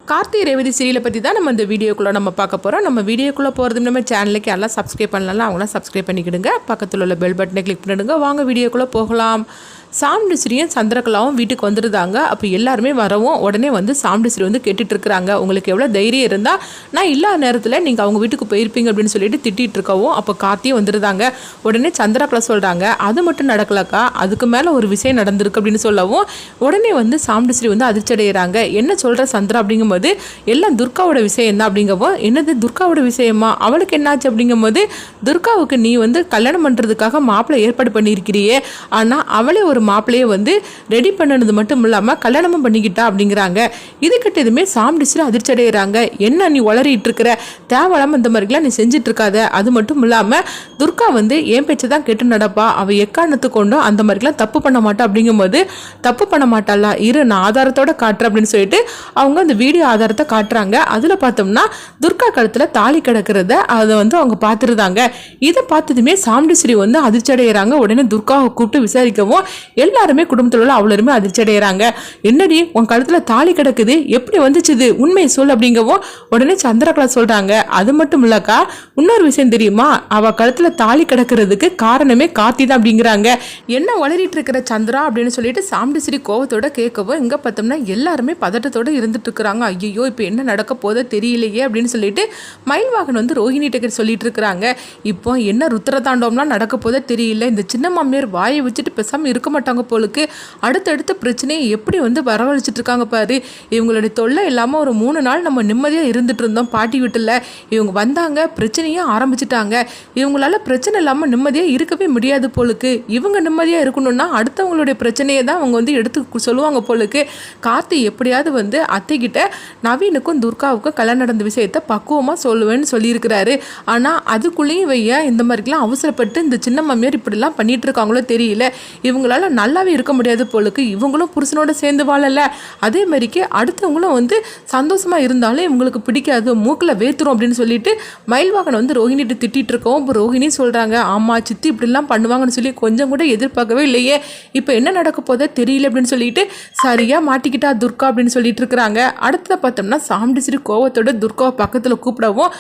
கார்த்தி ரேவதி சீரியலை பற்றி தான் நம்ம இந்த வீடியோக்குள்ளே நம்ம பார்க்க போகிறோம். நம்ம வீடியோக்குள்ளே போகிறது நம்ம சேனலுக்கு எல்லாம் சப்ஸ்கிரைப் பண்ணலாம், அவங்களாம் சப்ஸ்கிரைப் பண்ணிக்கிடுங்க. பக்கத்தில் உள்ள பெல் பட்டனை கிளிக் பண்ணிடுங்க. வாங்க வீடியோக்குள்ளே போகலாம். சாமுண்டீஸ்வரியும் சந்திரகலாவும் வீட்டுக்கு வந்துருந்தாங்க. அப்போ எல்லாருமே வரவும் உடனே வந்து சாமுண்டீஸ்வரி வந்து கேட்டுட்டு இருக்கிறாங்க, உங்களுக்கு எவ்வளோ தைரியம் இருந்தால் நான் இல்லாத நேரத்தில் நீங்கள் அவங்க வீட்டுக்கு போயிருப்பீங்க அப்படின்னு சொல்லிட்டு திட்டிகிட்டு இருக்கவும் அப்போ கார்த்தியும் வந்துருந்தாங்க. உடனே சந்திரகலா சொல்கிறாங்க, அது மட்டும் நடக்கலக்கா, அதுக்கு மேலே ஒரு விஷயம் நடந்திருக்கு அப்படின்னு சொல்லவும் உடனே வந்து சாமுண்டீஸ்வரி வந்து அதிர்ச்சி அடைகிறாங்க. என்ன சொல்கிற சந்திரா அப்படிங்கும்போது எல்லாம் துர்காவோட விஷயம் தான் அப்படிங்கவும், என்னது துர்காவோட விஷயமா, அவளுக்கு என்னாச்சு அப்படிங்கும்போது, துர்காவுக்கு நீ வந்து கல்யாணம் பண்ணுறதுக்காக மாப்பிள்ளை ஏற்பாடு பண்ணியிருக்கிறியே, ஆனால் அவளே ஒரு மாப்பிள்ளையை வந்து ரெடி பண்ணது மட்டும் இல்லாமல் கல்யாணமும் பண்ணிக்கிட்டா அப்படிங்கிறாங்க. இதுக்கிட்ட எதுவுமே சாமுண்டீஸ்வரி அதிர்ச்சி அடைகிறாங்க. என்ன நீ உளறிட்டு இருக்கிற, தேவையில்லாமல் இந்த மாதிரிலாம் நீ செஞ்சுட்டு இருக்காத. அது மட்டும் இல்லாமல் துர்கா வந்து என் பேச்சை தான் கேட்டு நடப்பா, அவள் எக்காரணத்து கொண்டும் அந்த மாதிரிலாம் தப்பு பண்ண மாட்டா அப்படிங்கும்போது, தப்பு பண்ண மாட்டாளா, இரு நான் ஆதாரத்தோட காட்டுறேன் அப்படின்னு சொல்லிட்டு அவங்க அந்த வீடியோ ஆதாரத்தை காட்டுறாங்க. அதில் பார்த்தோம்னா துர்கா கழுத்தில் தாலி கிடக்கிறத அதை வந்து அவங்க பார்த்துருந்தாங்க. இதை பார்த்ததுமே சாமுண்டீஸ்வரி வந்து அதிர்ச்சி அடைகிறாங்க. உடனே துர்காவை கூப்பிட்டு விசாரிக்கவும் எல்லாருமே குடும்பத்தில் உள்ள அவ்வளோருமே அதிர்ச்சி அடைகிறாங்க. என்னடி உன் கழுத்தில் தாலி கிடக்குது, எப்படி வந்துச்சுது, உண்மையை சொல் அப்படிங்கவும் உடனே சந்திரகலா சொல்கிறாங்க, அது மட்டும் இல்லக்கா, இன்னொரு விஷயம் தெரியுமா, அவள் கழுத்தில் தாலி கிடக்கிறதுக்கு காரணமே கார்த்தி தான் அப்படிங்கிறாங்க. என்ன வளரிட்டு இருக்கிற சந்திரா அப்படின்னு சொல்லிட்டு சாமுண்டீஸ்வரி கோவத்தோட கேட்கவும் இங்கே பார்த்தோம்னா எல்லாருமே பதட்டத்தோடு இருந்துட்டு இருக்கிறாங்க. ஐயோ இப்போ என்ன நடக்க போதோ தெரியலையே அப்படின்னு சொல்லிட்டு மயில்வாகன் வந்து ரோஹிணி டேக்கர் சொல்லிட்டு இருக்கிறாங்க. இப்போ என்ன ருத்ரதாண்டவம்லாம் நடக்க போதோ தெரியல, இந்த சின்ன மாமியார் வாயை வச்சுட்டு பேசாமல் இருக்க மாட்டாங்க போலுக்கு, அடுத்தடுத்த பிரச்சனையை எப்படி வந்து வரவழைச்சிட்டு இருக்காங்க பாரு. இவங்களுடைய தொல்லை இல்லாமல் ஒரு 3 நாள் நம்ம நிம்மதியாக இருந்துட்டு இருந்தோம் பாட்டி வீட்டில், இவங்க வந்தாங்க பிரச்சனையும் ஆரம்பிச்சிட்டாங்க. இவங்களால பிரச்சனை இல்லாமல் நிம்மதியாக இருக்கவே முடியாது போலுக்கு. இவங்க நிம்மதியாக இருக்கணும்னா அடுத்தவங்களுடைய பிரச்சனையை தான் அவங்க வந்து எடுத்து சொல்லுவாங்க போலுக்கு. கார்த்தி எப்படியாவது வந்து அத்தைக்கிட்ட நவீனுக்கும் துர்காவுக்கும் கல்யாணம் நடந்த விஷயத்தை பக்குவமாக சொல்லுவேன்னு சொல்லியிருக்கிறாரு. ஆனால் அதுக்குள்ளேயும் வைய இந்த மாதிரிலாம் அவசரப்பட்டு இந்த சின்ன மாமியார் இப்படிலாம் பண்ணிட்டு இருக்காங்களோ தெரியல. இவங்களால நல்லாவே இருக்க முடியாது போலுக்கு. இவங்களும் புருஷனோட சேர்ந்து வாழல, அதே மாதிரிக்கு அடுத்தவங்களும் வந்து சந்தோஷமாக இருந்தாலும் இவங்களுக்கு பிடிக்காது, மூக்கில் வேத்துரும் அப்படின்னு சொல்லிட்டு மயில்வாகனை வந்து ரோஹிணிட்டு திட்டிகிட்டு இருக்கோம். இப்போ ரோஹிணி சொல்கிறாங்க, ஆமாம் சித்தி இப்படிலாம் பண்ணுவாங்கன்னு சொல்லி கொஞ்சம் கூட எதிர்பார்க்கவே இல்லையே, இப்போ என்ன நடக்க போதோ தெரியல அப்படின்னு சொல்லிட்டு சரியாக மாட்டிக்கிட்டா துர்கா அப்படின்னு சொல்லிட்டு இருக்கிறாங்க. அடுத்ததை பார்த்தோம்னா சாமுண்டீஸ்வரி கோவத்தோட துர்காவை பக்கத்தில் கூப்பிடவும்,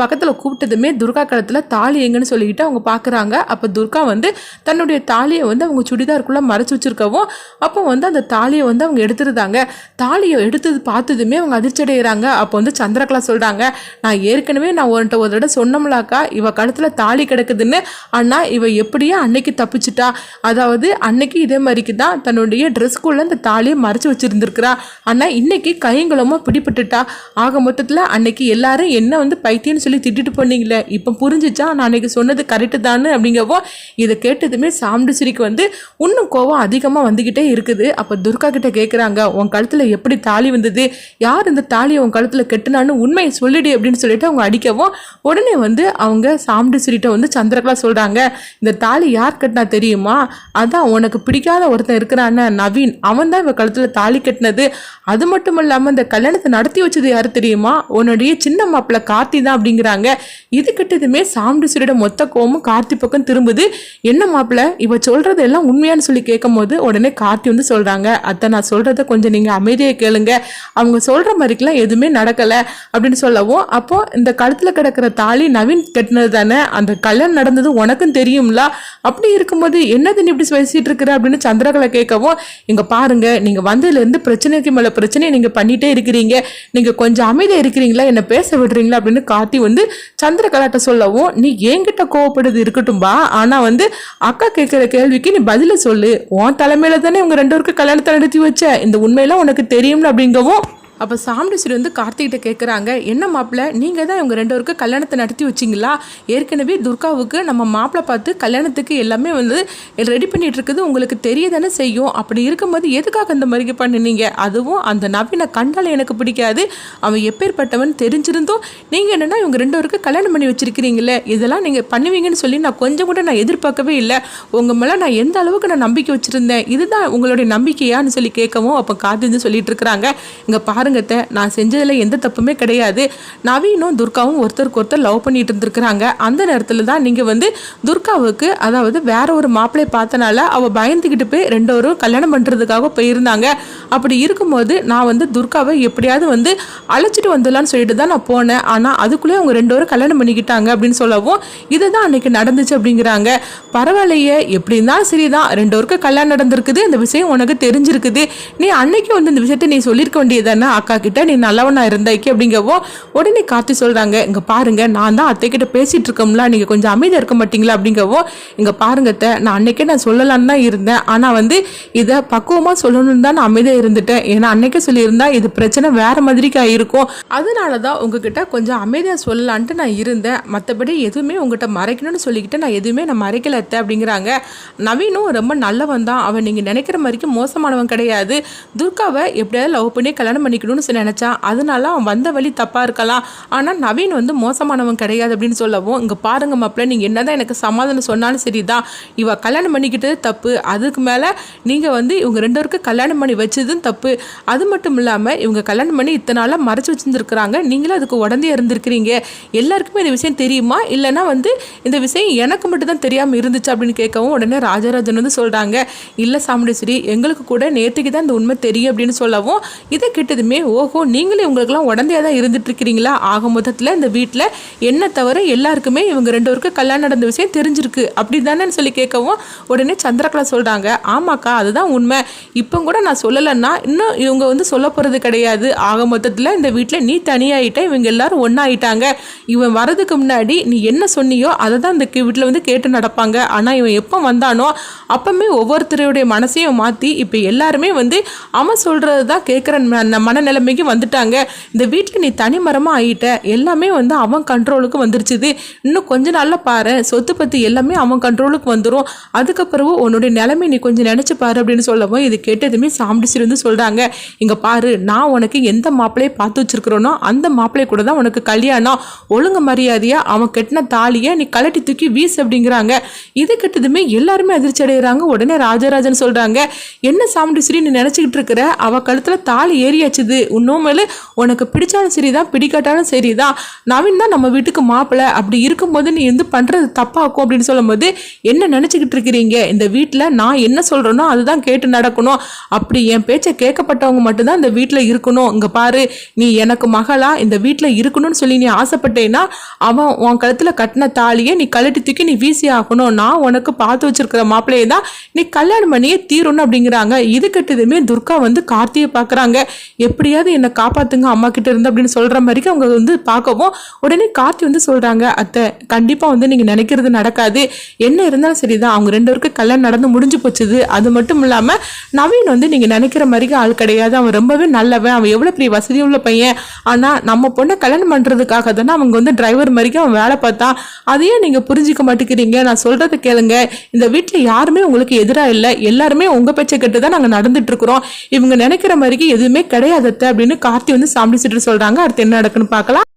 பக்கத்தில் கூப்பிட்டதுமே துர்கா கழுத்தில் தாலி எங்கன்னு சொல்லிக்கிட்டு அவங்க பார்க்குறாங்க. அப்போ துர்கா வந்து தன்னுடைய தாலியை வந்து அவங்க சுடிதாருக்குள்ளே மறைச்சி வச்சுருக்கவும் அப்போ வந்து அந்த தாலியை வந்து அவங்க எடுத்துருந்தாங்க. தாலியை எடுத்தது பார்த்ததுமே அவங்க அதிர்ச்சி அடைகிறாங்க. அப்போ வந்து சந்திரகலா சொல்கிறாங்க, நான் ஏற்கனவே ஒரு தடவை சொன்னோம்லாக்கா இவ கழுத்தில் தாலி கிடக்குதுன்னு, ஆனால் இவ எப்படியே அன்னைக்கு தப்பிச்சிட்டா, அதாவது அன்னைக்கு இதே மாதிரிக்கு தான் தன்னுடைய ட்ரெஸ்க்குள்ளே அந்த தாலியை மறைச்சி வச்சுருந்துருக்கிறா, ஆனால் இன்னைக்கு கைங்குளமாக பிடிபட்டுட்டா. ஆக மொத்தத்தில் அன்னைக்கு எல்லாரும் என்ன வந்து பைத்தியன்னு சொல்லி திட்டிட்டு போனீங்களே, இப்போ புரிஞ்சிச்சா நான் அன்னைக்கு சொன்னது கரெக்டு தானே அப்படிங்கவோ இதை கேட்டதுமே சாமுண்டீஸ்வரிக்கு வந்து இன்னும் கோவம் அதிகமாக வந்துக்கிட்டே இருக்குது. அப்போ துர்கா கிட்ட கேட்குறாங்க, உன் கழுத்தில் எப்படி தாலி வந்தது, யார் இந்த தாலியை உன் கழுத்தில் கெட்டுனான்னு உண்மையை சொல்லிடு அப்படின்னு சொல்லிட்டு அவங்க அடிக்கவும் உடனே வந்து அவங்க சாமுண்டீஸ்வரிட்ட வந்து சந்திரகலா சொல்கிறாங்க, இந்த தாலி யார் கட்டினா தெரியுமா, அதான் உனக்கு பிடிக்காத ஒருத்தன் இருக்கிறான நவீன், அவன் தான் இவன் கழுத்தில் தாலி கட்டினது. அது மட்டும் இல்லாமல் இந்த கல்யாணத்தை நடத்தி வச்சது யார் தெரியுமா, உன்னுடைய சின்ன மாப்பிள்ளை கார்த்தி தான் அப்படிங்கிறாங்க. இது கிட்டதுமே சாமுண்டீஸ்வரியோட மொத்த கோவமும் கார்த்தி பக்கம் திரும்புது. என்ன மாப்பிள்ளை இவ சொல்றது எல்லாம் உண்மையான்னு சொல்லி கேட்கும் போது உடனே கார்த்தி வந்து சொல்றாங்க, அத்தை நான் சொல்றத கொஞ்சம் நீங்க அமைதியை கேளுங்க, அவங்க சொல்ற மாதிரிக்கெல்லாம் எதுவுமே நடக்கல அப்படின்னு சொல்லவும், அப்போ இந்த கழுத்துல கிடக்கிற தாலி நவீன் கட்டினது தானே, அந்த கல்யாணம் நடந்தது உனக்கும் தெரியும்ல, அப்படி இருக்கும்போது என்னது நீ இப்படி பேசிட்டு இருக்கிற அப்படின்னு சந்திரகலா கேட்கவும், இங்க பாருங்க நீங்க வந்ததுல இருந்து பிரச்சனைக்கு மேல பிரச்சனையை நீங்க பண்ணிட்டே இருக்கிறீங்க, நீங்க கொஞ்சம் அமைதியா இருக்கிறீங்களா, என்ன பேச விடுறீங்களா அப்படின்னு கார்த்தி வந்து சந்திரகலாட்ட சொல்லவும், நீ என்கிட்ட கோவப்படுது இருக்கட்டும்பா, ஆனா வந்து அக்கா கேட்கிற கேள்விக்கு நீ பதில சொல்லு, உன் தலைமையில தானே உங்க 2 பேருக்கு கல்யாணத்தை நடத்தி வச்ச, இந்த உண்மையெல்லாம் உனக்கு தெரியும்ல அப்படிங்கவும் அப்போ சாமுண்டீஸ்வரி வந்து கார்த்திகிட்ட கேட்குறாங்க, என்ன மாப்பிள்ளை நீங்கள் தான் இவங்க 2 பேருக்கு கல்யாணத்தை நடத்தி வச்சிங்களா, ஏற்கனவே துர்காவுக்கு நம்ம மாப்பிள்ளை பார்த்து கல்யாணத்துக்கு எல்லாமே வந்து ரெடி பண்ணிட்டு இருக்குது உங்களுக்கு தெரிய தானே செய்யும், அப்படி இருக்கும்போது எதுக்காக அந்த மாதிரி பண்ணினீங்க, அதுவும் அந்த நவீனை கண்டால் எனக்கு பிடிக்காது, அவன் எப்பேற்பட்டவன் தெரிஞ்சிருந்தும் நீங்கள் என்னென்னா இவங்க 2 பேருக்கு கல்யாணம் பண்ணி வச்சிருக்கிறீங்களே, இதெல்லாம் நீங்கள் பண்ணுவீங்கன்னு சொல்லி நான் கொஞ்சம் கூட நான் எதிர்பார்க்கவே இல்லை, உங்கள் மேலே நான் எந்த அளவுக்கு நான் நம்பிக்கை வச்சுருந்தேன், இதுதான் உங்களுடைய நம்பிக்கையான்னு சொல்லி கேட்கவும் அப்போ கார்த்தி வந்து சொல்லிட்டு இருக்கிறாங்க, இங்கே பாரு பாருங்கத்த, நான் செஞ்சதில் எந்த தப்புமே கிடையாது. நவீனும் துர்காவும் ஒருத்தருக்கு ஒருத்தர் லவ் பண்ணிட்டு இருந்திருக்கிறாங்க. அந்த நேரத்தில் தான் நீங்கள் வந்து துர்காவுக்கு அதாவது வேற ஒரு மாப்பிள்ளையை பார்த்தனால அவள் பயந்துக்கிட்டு போய் ரெண்டோரும் கல்யாணம் பண்ணுறதுக்காக போயிருந்தாங்க. அப்படி இருக்கும்போது நான் வந்து துர்காவை எப்படியாவது வந்து அழைச்சிட்டு வந்துடலான்னு சொல்லிட்டு தான் நான் போனேன். ஆனால் அதுக்குள்ளேயே அவங்க ரெண்டோரும் கல்யாணம் பண்ணிக்கிட்டாங்க அப்படின்னு சொல்லவும் இதுதான் அன்னைக்கு நடந்துச்சு அப்படிங்கிறாங்க. பரவாயில்லையே, எப்படி இருந்தாலும் சரிதான், ரெண்டோருக்கு கல்யாணம் நடந்திருக்குது, இந்த விஷயம் உனக்கு தெரிஞ்சிருக்குது, நீ அன்னைக்கு வந்து இந்த விஷயத்த நீ சொல்லியிருக்க வேண்டியதானே அக்கா கிட்ட, நீ நல்லவனா இருந்தாக்கி அப்படிங்கவோ உடனே கார்த்தி சொல்றாங்க, இங்க பாருங்க நான் தான் அத்தை கிட்ட பேசிட்டு இருக்கோம்ல, நீங்க கொஞ்சம் அமைதியா இருக்க மாட்டீங்களா அப்படிங்கவோ, இங்க பாருங்க அத்தை, நான் அன்னைக்கே நான் சொல்லலான்னு தான் இருந்தேன், ஆனா வந்து இதை பக்குவமா சொல்லணும்னு தான் நான் அமைதியா இருந்துட்டேன். ஏன்னா அன்னைக்கே சொல்லியிருந்தா இது பிரச்சனை வேற மாதிரிக்கு ஆயிருக்கும், அதனாலதான் உங்ககிட்ட கொஞ்சம் அமைதியா சொல்லலான்ட்டு நான் இருந்தேன். மற்றபடி எதுவுமே உங்ககிட்ட மறைக்கணும்னு சொல்லிக்கிட்டு நான் எதுவுமே நான் மறைக்கல அத்தை அப்படிங்கிறாங்க. நவீனும் ரொம்ப நல்லவன் தான், அவன் நீங்க நினைக்கிற மாதிரிக்கு மோசமானவன் கிடையாது. துர்காவை எப்படியாவது லவ் பண்ணி கல்யாணம் பண்ணிக்கணும்னு நினைச்சான், அதனால அவன் வந்த வழி தப்பா இருக்கலாம், ஆனா நவீன் வந்து மோசமானவன் கிடையாது அப்படின்னு சொல்லவும், இங்க பாருங்க மாப்பிள்ள, நீங்க என்னதான் எனக்கு சமாதானம் சொன்னாலும் சரிதான், இவ கல்யாணம் பண்ணிக்கிட்டது தப்பு, அதுக்கு மேல நீங்க வந்து இவங்க ரெண்டு பேருக்கு கல்யாணம் பண்ணி வச்சதும் தப்பு, அது மட்டும் இல்லாம இவங்க கல்யாணம் பண்ணி இத்தனை நாளா மறைச்சு வச்சிருந்துருக்காங்க, நீங்களும் அதுக்கு உடந்தே இருந்திருக்கிறீங்க, எல்லாருக்குமே இந்த விஷயம் தெரியுமா, இல்லைன்னா வந்து இந்த விஷயம் எனக்கு மட்டும் தான் தெரியாம இருந்துச்சு அப்படின்னு கேட்கவும் உடனே ராஜராஜன் வந்து சொல்றாங்க, இல்ல சாமுண்டேஸ்வரி, எங்களுக்கு கூட நேற்றுக்கு தான் இந்த உண்மை தெரியும் அப்படின்னு சொல்லவும், இதை கேட்டதுமே ஓஹோ, நீங்களே உங்களுக்குலாம் உடந்தையா தான் இருந்துட்டு இருக்கிறீங்களா, ஆக மொத்தத்தில் இந்த வீட்டில் என்ன தவிர எல்லாருக்குமே இவங்க ரெண்டு பேருக்கு கல்யாணம் நடந்த விஷயம் தெரிஞ்சிருக்கு அப்படி தானேன்னு சொல்லி கேட்கவும் உடனே சந்திரகலா சொல்றாங்க, ஆமாக்கா அதுதான் உண்மை, இப்போ கூட நான் சொல்லலைன்னா இன்னும் இவங்க வந்து சொல்ல போறது கிடையாது, ஆக மொத்தத்தில் இந்த வீட்டில் நீ தனியாயிட்ட, இவங்க எல்லாரும் ஒன்னாயிட்டாங்க, இவன் வரதுக்கு முன்னாடி நீ என்ன சொன்னியோ அதை தான் இந்த வீட்டில் வந்து கேட்டு நடப்பாங்க, ஆனால் இவன் எப்போ வந்தானோ அப்பவுமே ஒவ்வொருத்தருடைய மனசையும் மாற்றி இப்போ எல்லாருமே வந்து அவன் சொல்கிறது தான் கேட்குற மனநிலைமைக்கு வந்துட்டாங்க, இந்த வீட்டில் நீ தனி மரமாக ஆகிட்ட, எல்லாமே வந்து அவன் கண்ட்ரோலுக்கு வந்துருச்சுது, இன்னும் கொஞ்ச நாளில் பாரு சொத்து பற்றி எல்லாமே அவன் கண்ட்ரோலுக்கு வந்துடும், அதுக்கப்புறம் உன்னுடைய நிலைமை நீ கொஞ்சம் நினச்சி பாரு அப்படின்னு சொல்லவும், இது கேட்டதுமே சாமுண்டீஸ்வரி வந்து சொல்கிறாங்க, இங்கே பாரு நான் உனக்கு எந்த மாப்பிள்ளையை பார்த்து வச்சிருக்கிறோனோ அந்த மாப்பிள்ளை கூட தான் உனக்கு கல்யாணம், ஒழுங்கு மரியாதையாக அவன் கட்டின தாலியை நீ கலட்டி தூக்கி வீசு அப்படிங்கிறாங்க. இது கெட்டதுமே எல்லாருமே அதிர்ச்சி அடைகிறாங்க. உடனே ராஜராஜன் சொல்றாங்க, என்ன சாமுண்டீஸ்வரி நீ நினைச்சுக்கிட்டு இருக்கிற, அவ கழுத்துல தாலி ஏறியாச்சுது, உன்னோமேல உனக்கு பிடிச்சாலும் சரிதான் பிடிக்காட்டாலும் சரிதான், நவீன் தான் நம்ம வீட்டுக்கு மாப்பிள்ளை, அப்படி இருக்கும்போது நீ எந்த பண்றது தப்பாக்கும் அப்படின்னு சொல்லும் போது, என்ன நினைச்சுக்கிட்டு இருக்கிறீங்க, இந்த வீட்டில் நான் என்ன சொல்றேனோ அதுதான் கேட்டு நடக்கணும், அப்படி என் பேச்சை கேட்கப்பட்டவங்க மட்டும்தான் இந்த வீட்டில் இருக்கணும், இங்க பாரு நீ எனக்கு மகளா இந்த வீட்டில் இருக்கணும்னு சொல்லி நீ ஆசைப்பட்டேன்னா அவன் உன் கழுத்துல கட்டின தாலியை நீ கழட்டி தூக்கி நீ வீசி ஆகணும், நான் உனக்கு பார்த்து வச்சிருக்கிற மாப்பிள்ளையை தான் நீ கல்யாணம் பண்ணியே தீரணும் அப்படிங்கிறாங்க. இது கட்டதுமே துர்கா வந்து கார்த்தியை பார்க்குறாங்க, எப்படியாவது என்னை காப்பாத்துங்க அம்மா கிட்ட இருந்து அப்படின்னு சொல்ற மாதிரி அவங்க வந்து பார்க்கவும் உடனே கார்த்தி வந்து சொல்றாங்க, அத்தை கண்டிப்பா வந்து நீங்க நினைக்கிறது நடக்காது, என்ன இருந்தாலும் சரிதான், அவங்க ரெண்டு பேருக்கு கல்யாணம் நடந்து முடிஞ்சு போச்சுது, அது மட்டும் இல்லாம நவீன் வந்து நீங்க நினைக்கிற மாதிரி ஆள் கிடையாது, அவன் ரொம்பவே நல்லவன், அவன் எவ்வளவு பெரிய வசதி உள்ள பையன், ஆனா நம்ம பொண்ணை கல்யாணம் பண்றதுக்காக தானே அவங்க வந்து டிரைவர் மாதிரி அவன் வேலை பார்த்தான், அதையே நீங்க புரிஞ்சிக்க மாட்டேங்கிறீங்க, நான் சொல்றதை கேளுங்க, இந்த வீட்டில் யாருமே உங்களுக்கு எதிராக இல்லை, எல்லாருமே உங்க பேச்சை கேட்டு தான் நாங்கள் நடந்துட்டு இருக்கிறோம், இவங்க நினைக்கிற மாதிரி எதுவுமே கிடையாது அப்படின்னு கார்த்தி வந்து சாமுண்டீஸ்வரி சொல்றாங்க. அடுத்து என்ன நடக்குன்னு பார்க்கலாம்.